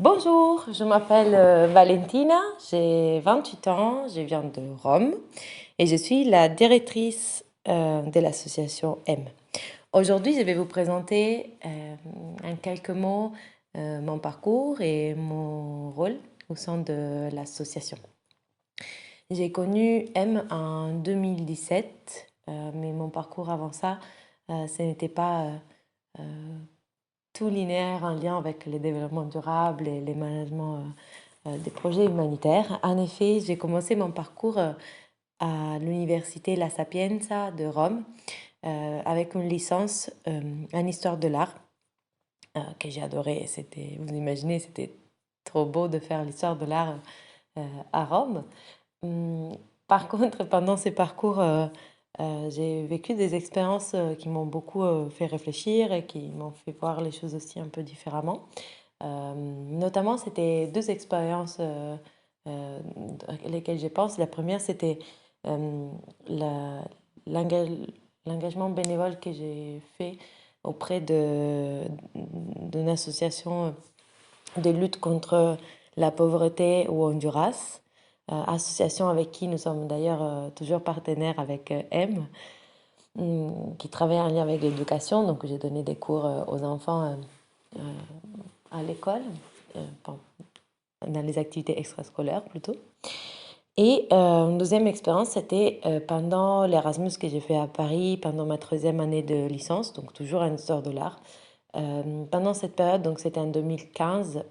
Bonjour, je m'appelle Valentina, j'ai 28 ans, je viens de Rome et je suis la directrice de l'association M. Aujourd'hui, je vais vous présenter en quelques mots mon parcours et mon rôle au sein de l'association. J'ai connu M en 2017, mais mon parcours avant ça, ce n'était pas tout linéaire en lien avec le développement durable et le management des projets humanitaires. En effet, j'ai commencé mon parcours à l'université La Sapienza de Rome avec une licence en histoire de l'art que j'ai adoré. C'était, vous imaginez, c'était trop beau de faire l'histoire de l'art à Rome. Par contre, pendant ces parcours, j'ai vécu des expériences qui m'ont beaucoup fait réfléchir et qui m'ont fait voir les choses aussi un peu différemment. Notamment, c'était deux expériences lesquelles je pense. La première, c'était la- l'engagement bénévole que j'ai fait auprès d'une association de lutte contre la pauvreté au Honduras, association avec qui nous sommes d'ailleurs toujours partenaires avec M, qui travaille en lien avec l'éducation. Donc, j'ai donné des cours aux enfants à l'école, bon, dans les activités extrascolaires plutôt. Et une deuxième expérience, c'était pendant l'Erasmus que j'ai fait à Paris, pendant ma troisième année de licence, donc toujours en histoire de l'art. Pendant cette période, donc c'était en 2015,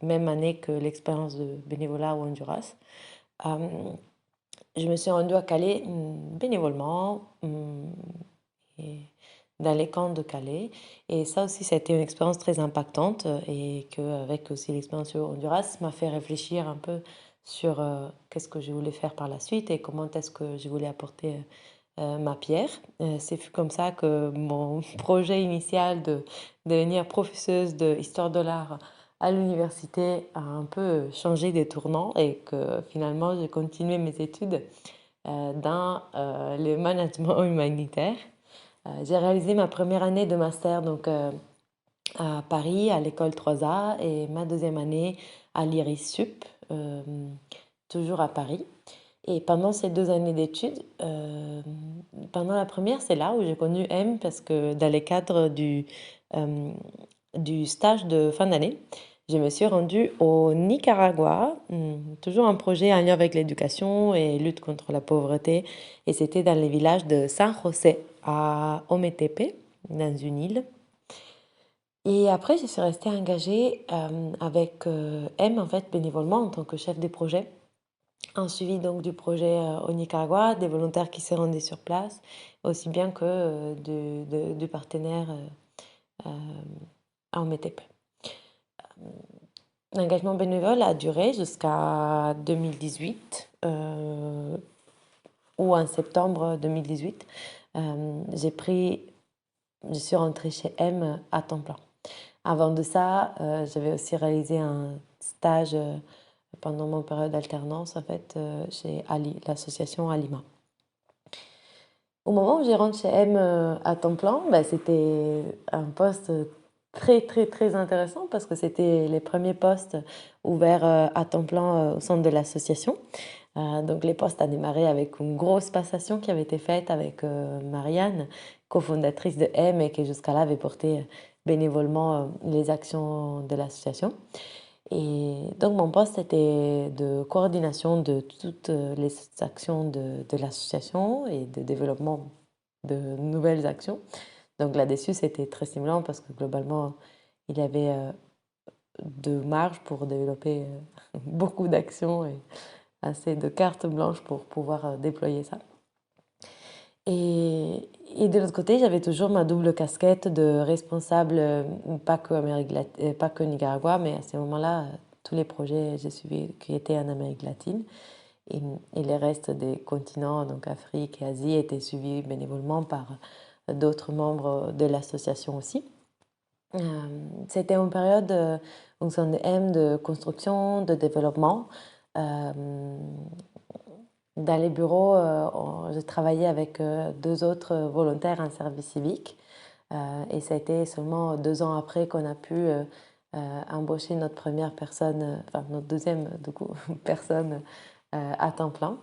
même année que l'expérience de bénévolat au Honduras, je me suis rendue à Calais bénévolement et dans les camps de Calais. Et ça aussi, ça a été une expérience très impactante et qu'avec aussi l'expérience au Honduras, m'a fait réfléchir un peu sur qu'est-ce que je voulais faire par la suite et comment est-ce que je voulais apporter ma pierre. C'est comme ça que mon projet initial de devenir professeuse d'histoire de l'art à l'université a un peu changé des tournants et que finalement j'ai continué mes études dans le management humanitaire. J'ai réalisé ma première année de master donc, à Paris, à l'école 3A, et ma deuxième année à l'IRIS Sup, toujours à Paris. Et pendant ces 2 années d'études, pendant la première, c'est là où j'ai connu M, parce que dans le cadre du stage de fin d'année, je me suis rendue au Nicaragua, toujours un projet en lien avec l'éducation et lutte contre la pauvreté. Et c'était dans le village de San José, à Ometepe, dans une île. Et après, je suis restée engagée avec M, en fait, bénévolement en tant que chef de projet. Un suivi donc du projet au Nicaragua, des volontaires qui se rendaient sur place, aussi bien que du partenaire à Ometepe. L'engagement bénévole a duré jusqu'à 2018 ou en septembre 2018. Je suis rentrée chez M à temps plein. Avant de ça, j'avais aussi réalisé un stage pendant mon période d'alternance en fait chez l'association Alima. Au moment où j'ai rentré chez M à temps plein, bah, c'était un poste très très très intéressant parce que c'était les premiers postes ouverts à temps plein au sein de l'association. Donc les postes ont démarré avec une grosse passation qui avait été faite avec Marianne, cofondatrice de M et qui jusqu'à là avait porté bénévolement les actions de l'association. Et donc mon poste était de coordination de toutes les actions de l'association et de développement de nouvelles actions. Donc là-dessus, c'était très stimulant parce que globalement, il y avait de marge pour développer beaucoup d'actions et assez de cartes blanches pour pouvoir déployer ça. Et de l'autre côté, j'avais toujours ma double casquette de responsable, pas que Nicaragua, mais à ce moment-là, tous les projets j'ai suivis qui étaient en Amérique latine. Et les restes des continents, donc Afrique et Asie, étaient suivis bénévolement par d'autres membres de l'association aussi. C'était une période au sein de M de construction, de développement. Dans les bureaux, je travaillais avec deux autres volontaires en service civique. Et ça a été seulement 2 ans après qu'on a pu embauché notre première personne, enfin notre deuxième du coup, personne à temps plein.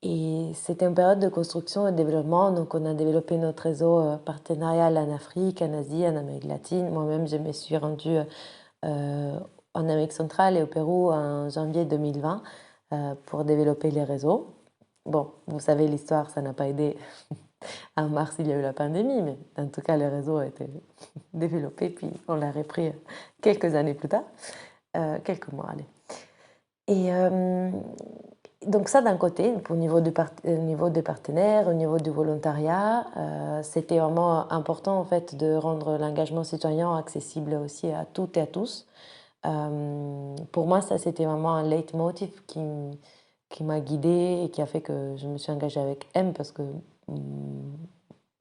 Et c'était une période de construction et de développement, donc on a développé notre réseau partenarial en Afrique, en Asie, en Amérique latine. Moi-même, je me suis rendue en Amérique centrale et au Pérou en janvier 2020 pour développer les réseaux. Bon, vous savez l'histoire, ça n'a pas aidé. En mars, il y a eu la pandémie, mais en tout cas, le réseau a été développé, puis on l'a repris quelques années plus tard, quelques mois, allez. Et donc ça d'un côté, au niveau des partenaires, au niveau du volontariat, c'était vraiment important en fait de rendre l'engagement citoyen accessible aussi à toutes et à tous. Pour moi, ça c'était vraiment un leitmotiv qui m'a guidée et qui a fait que je me suis engagée avec M parce que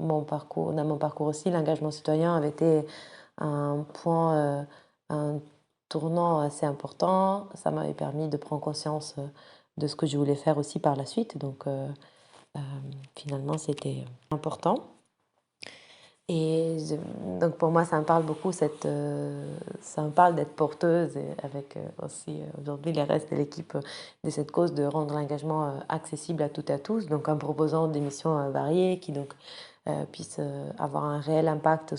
mon parcours, dans mon parcours aussi, l'engagement citoyen avait été un point, un tournant assez important. Ça m'avait permis de prendre conscience de ce que je voulais faire aussi par la suite. Donc, finalement, c'était important. Et donc, pour moi, ça me parle beaucoup, ça me parle d'être porteuse et avec aussi aujourd'hui les restes de l'équipe de cette cause de rendre l'engagement accessible à toutes et à tous. Donc, en proposant des missions variées qui donc puissent avoir un réel impact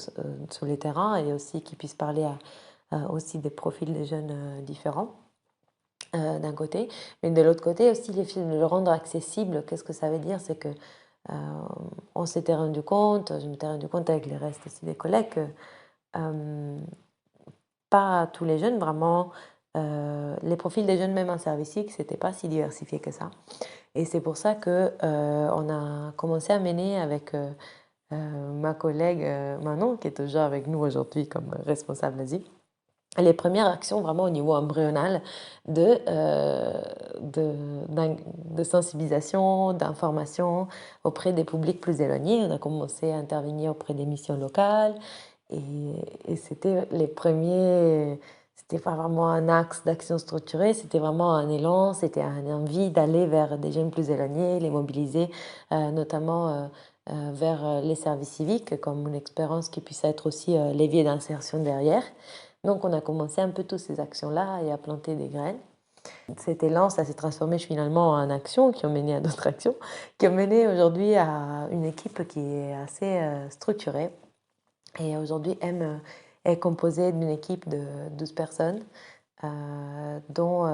sur les terrains et aussi qui puissent parler à aussi des profils des jeunes différents. D'un côté, mais de l'autre côté aussi le rendre accessible, qu'est-ce que ça veut dire? C'est que on s'était rendu compte, je m'étais rendu compte avec les restes aussi des collègues que pas tous les jeunes, vraiment, les profils des jeunes même en service civique, c'était pas si diversifié que ça. Et c'est pour ça que on a commencé à mener avec ma collègue Manon, qui est toujours avec nous aujourd'hui comme responsable Asie, les premières actions vraiment au niveau embryonal de, de sensibilisation, d'information auprès des publics plus éloignés. On a commencé à intervenir auprès des missions locales et c'était les premiers, c'était pas vraiment un axe d'action structurée, c'était vraiment un élan, c'était une envie d'aller vers des jeunes plus éloignés, les mobiliser, notamment vers les services civiques comme une expérience qui puisse être aussi levier d'insertion derrière. Donc, on a commencé un peu toutes ces actions-là et à planter des graines. Cet élan, ça s'est transformé finalement en actions qui ont mené à d'autres actions, qui ont mené aujourd'hui à une équipe qui est assez structurée. Et aujourd'hui, M est composée d'une équipe de 12 personnes, dont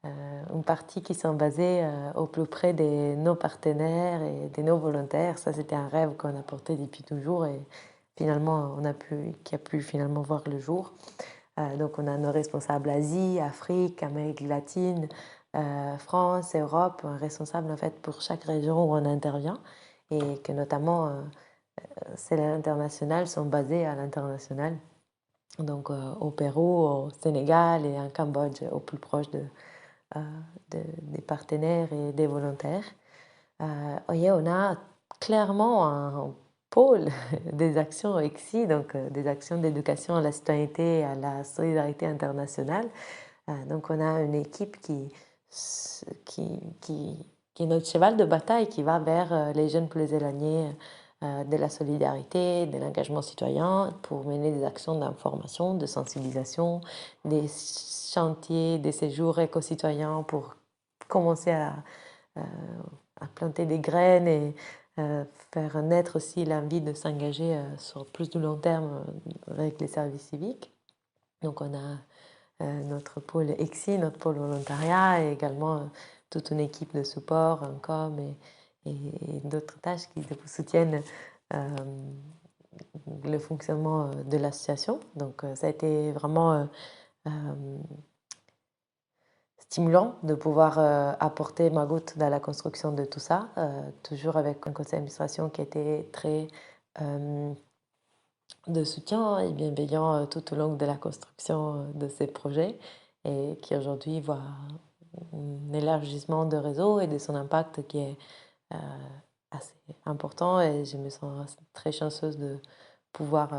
une partie qui sont basées au plus près de nos partenaires et de nos volontaires. Ça, c'était un rêve qu'on a porté depuis toujours et finalement, qui a pu finalement voir le jour. Donc, on a nos responsables Asie, Afrique, Amérique latine, France, Europe, un responsable en fait pour chaque région où on intervient et que notamment celles à l'international sont basées à l'international. Donc, au Pérou, au Sénégal et en Cambodge, au plus proche des partenaires et des volontaires. Et on a clairement un pôle des actions EXI, donc des actions d'éducation à la citoyenneté et à la solidarité internationale. Donc on a une équipe qui est notre cheval de bataille, qui va vers les jeunes plus éloignés de la solidarité, de l'engagement citoyen, pour mener des actions d'information, de sensibilisation, des chantiers, des séjours éco-citoyens pour commencer euh, à planter des graines et faire naître aussi l'envie de s'engager sur plus de long terme avec les services civiques. Donc on a notre pôle EXI, notre pôle volontariat et également toute une équipe de support, un com et d'autres tâches qui vous soutiennent le fonctionnement de l'association. Donc ça a été vraiment stimulant de pouvoir apporter ma goutte dans la construction de tout ça, toujours avec un conseil d'administration qui était très de soutien et bienveillant tout au long de la construction de ces projets et qui aujourd'hui voit un élargissement de réseau et de son impact qui est assez important et je me sens très chanceuse de pouvoir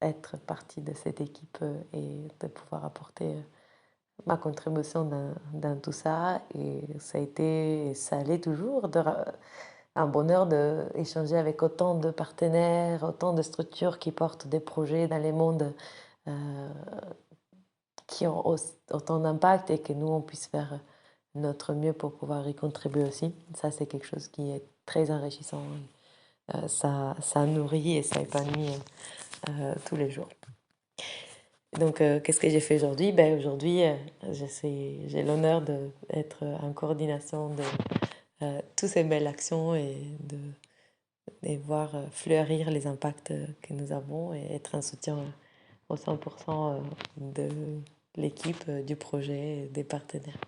être partie de cette équipe et de pouvoir apporter ma contribution dans tout ça et ça a été, ça allait toujours un bonheur d'échanger avec autant de partenaires, autant de structures qui portent des projets dans les mondes qui ont autant d'impact et que nous, on puisse faire notre mieux pour pouvoir y contribuer aussi. Ça, c'est quelque chose qui est très enrichissant. Ça nourrit et ça épanouit tous les jours. Donc, qu'est-ce que j'ai fait aujourd'hui? Ben, aujourd'hui, j'ai l'honneur d'être en coordination de toutes ces belles actions et voir fleurir les impacts que nous avons et être un soutien au 100% de l'équipe, du projet et des partenaires.